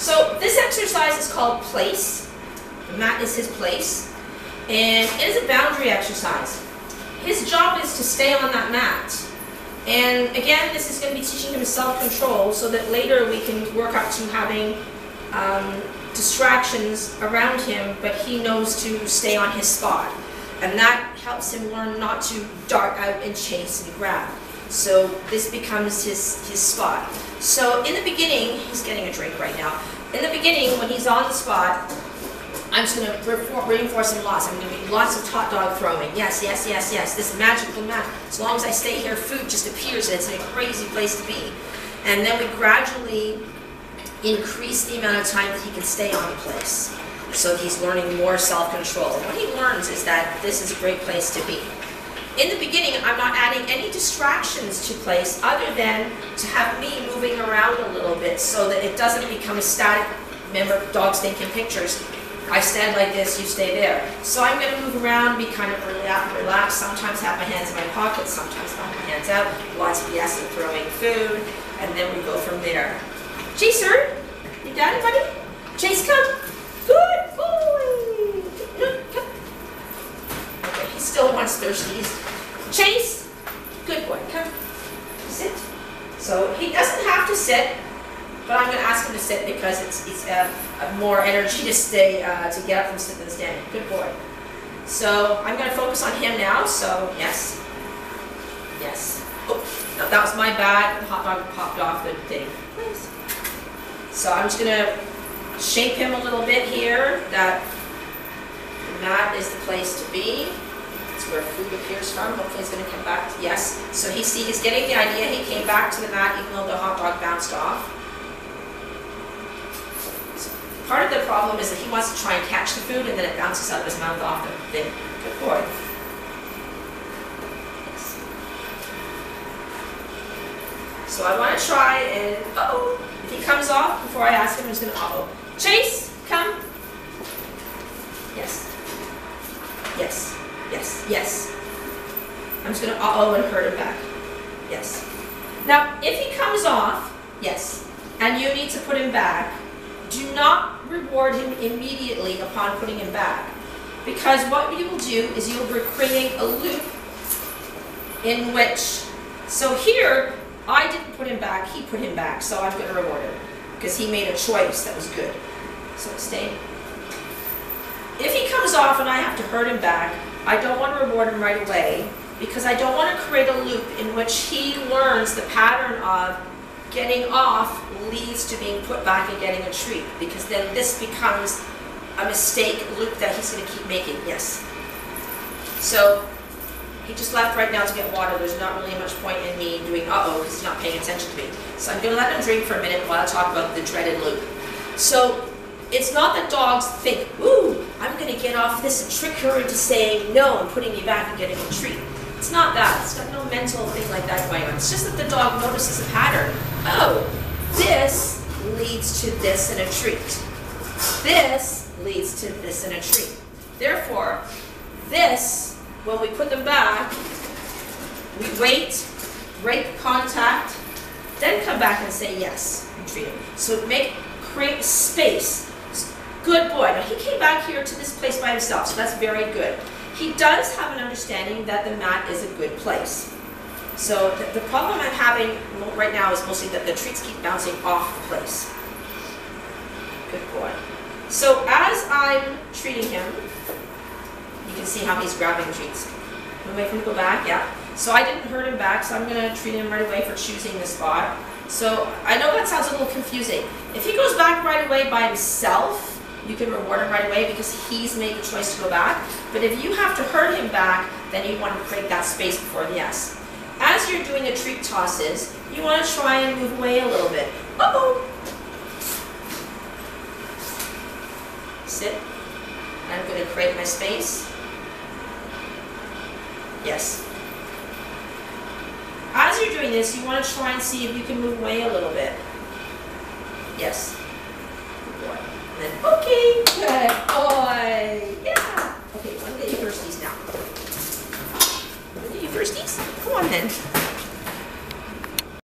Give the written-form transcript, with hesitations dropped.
So this exercise is called place. The mat is his place. And it is a boundary exercise. His job is to stay on that mat. And again, this is going to be teaching him self-control so that later we can work up to having distractions around him, but he knows to stay on his spot. And that helps him learn not to dart out and chase and grab. So this becomes his spot. So in the beginning, he's getting a drink right now. In the beginning, when he's on the spot, I'm just going to reinforce him lots. I'm going to be lots of hot dog throwing. Yes, yes, yes, yes. This magical mat. As long as I stay here, food just appears. It's a crazy place to be. And then we gradually increase the amount of time that he can stay on the place. So he's learning more self-control. What he learns is that this is a great place to be. In the beginning, I'm not adding any distractions to place other than to have me moving around a little bit so that it doesn't become a static. Remember, dogs thinking pictures. I stand like this, you stay there. So I'm going to move around, be kind of relaxed, sometimes have my hands in my pockets, sometimes have my hands out, lots of yes and throwing food, and then we go from there. Chaser, you done, buddy? Chase, come. Good boy. No, come. Okay, he still wants thirsties. Chase, good boy, come. Sit. So he doesn't have to sit, but I'm going to ask him to sit because it's more energy to stay, to get up from sitting than standing. Good boy. So I'm going to focus on him now. So yes, yes. Oh, no, that was my bad. The hot dog popped off the thing. Please. So I'm just going to shape him a little bit here. That the mat is the place to be. It's where food appears from. Hopefully he's going to come back to, yes. So he's getting the idea. He came back to the mat even though the hot dog bounced off. Part of the problem is that he wants to try and catch the food and then it bounces out of his mouth off the thing. Good boy. Yes. So I want to try and, uh-oh. If he comes off before I ask him, I'm just going to, uh-oh. Chase, come. Yes. Yes. Yes. Yes. I'm just going to, uh-oh, and hurt him back. Yes. Now, if he comes off, yes, and you need to put him back, do not reward him immediately upon putting him back. Because what you will do is you will be creating a loop in which, so here, I didn't put him back, he put him back, so I'm going to reward him. Because he made a choice that was good. So stay. If he comes off and I have to hurt him back, I don't want to reward him right away, because I don't want to create a loop in which he learns the pattern of getting off leads to being put back and getting a treat, because then this becomes a mistake loop that he's going to keep making. Yes. So he just left right now to get water. There's not really much point in me doing uh-oh because he's not paying attention to me. So I'm going to let him drink for a minute while I talk about the dreaded loop. So it's not that dogs think, ooh, I'm going to get off this and trick her into saying no and putting me back and getting a treat. It's not that. It's got no mental thing like that going on. It's just that the dog notices a pattern. Oh, this leads to this and a treat. This leads to this and a treat. Therefore, this, when we put them back, we wait, break contact, then come back and say yes and treat him. So create space. Good boy. Now he came back here to this place by himself, so that's very good. He does have an understanding that the mat is a good place. So the problem I'm having right now is mostly that the treats keep bouncing off the place. Good boy. So as I'm treating him, you can see how he's grabbing treats. I'm wait for him to go back, yeah. So I didn't hurt him back, so I'm going to treat him right away for choosing the spot. So I know that sounds a little confusing. If he goes back right away by himself, you can reward him right away because he's made the choice to go back. But if you have to hurt him back, then you want to create that space before the yes. As you're doing the treat tosses, you want to try and move away a little bit. Uh-oh. Sit. I'm going to create my space. Yes. As you're doing this, you want to try and see if you can move away a little bit. Yes. Good boy. And then, okay, good boy. Yeah. Okay, I'm going to get you thirsties now. I'm going to get you thirsties? Come on then.